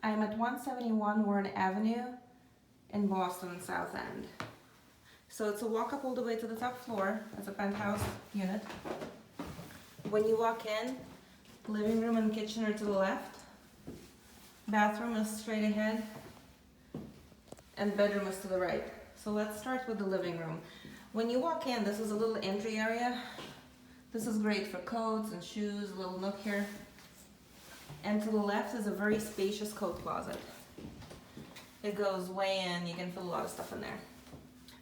I'm at 171 Warren Avenue in Boston, South End. So it's a walk up all the way to the top floor. It's a penthouse unit. When you walk in, living room and kitchen are to the left. Bathroom is straight ahead. And bedroom is to the right. So let's start with the living room. When you walk in, this is a little entry area. This is great for coats and shoes, a little nook here. And to the left is a very spacious coat closet. It goes way in, you can fit a lot of stuff in there.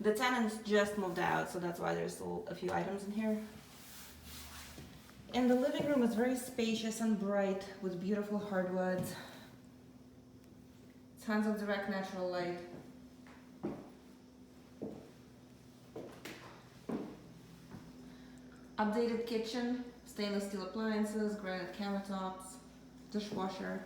The tenants just moved out, so that's why there's still a few items in here. And the living room is very spacious and bright with beautiful hardwoods. Tons of direct natural light. Updated kitchen, stainless steel appliances, granite countertops, dishwasher.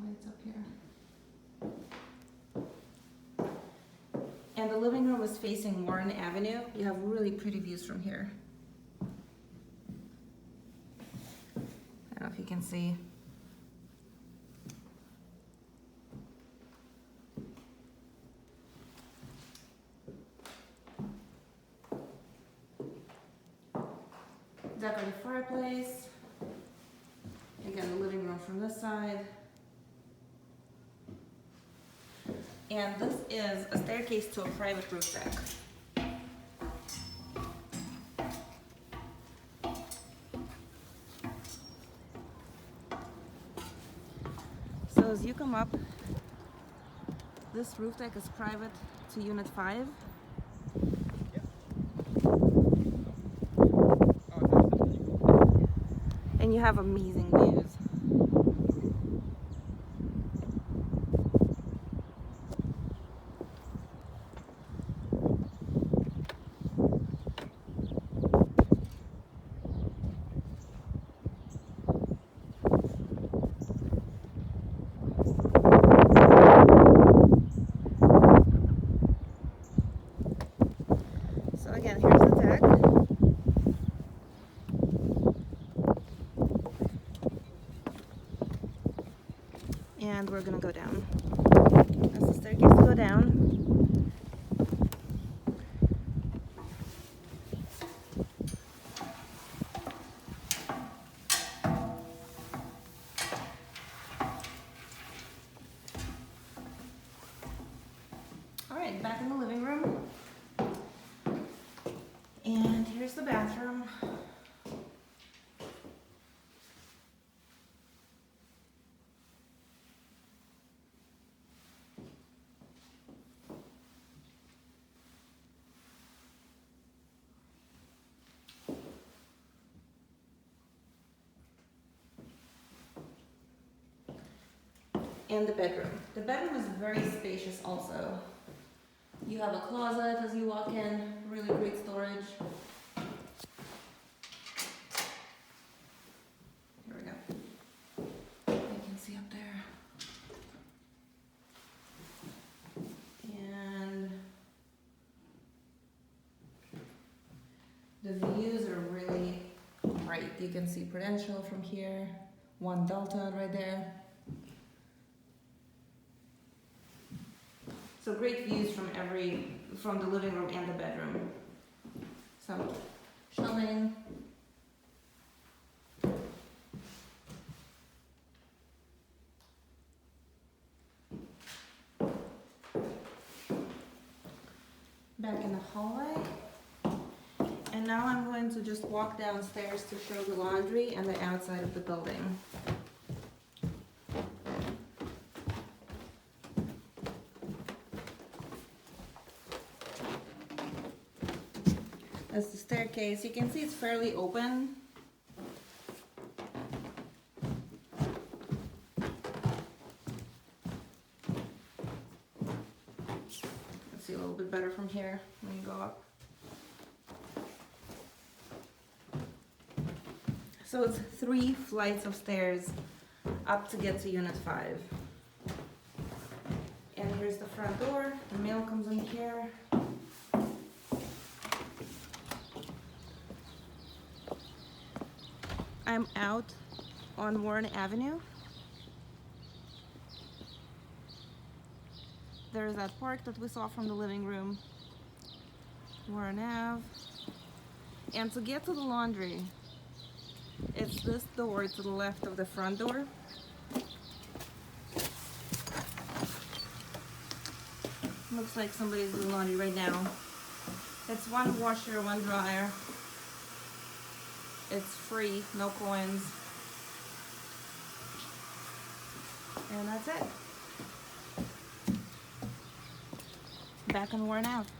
Lights up here. And the living room is facing Warren Avenue. You have really pretty views from here. I don't know if you can see. Decorative fireplace. Again, the living room from this side. And this is a staircase to a private roof deck. So as you come up, this roof deck is private to Unit 5. And you have amazing views. So again, here's the deck. And we're gonna go down. That's the staircase to go down. All right, back in the living room. And here's the bathroom. And the bedroom. The bedroom is very spacious also. You have a closet as you walk in, really great storage. Here we go. You can see up there. And the views are really bright. You can see Prudential from here, One Delta right there. So great views from the living room and the bedroom. Some shelving. Back in the hallway. And now I'm going to just walk downstairs to show the laundry and the outside of the building. That's the staircase. You can see it's fairly open. Let's see a little bit better from here when you go up. So it's 3 flights of stairs up to get to Unit 5. And here's there's the front door. The mail comes in here. I'm out on Warren Avenue. There's that park that we saw from the living room. Warren Ave. And to get to the laundry, it's this door to the left of the front door. Looks like somebody's doing laundry right now. It's one washer, one dryer. It's free, no coins. And that's it. Back on Warren Ave.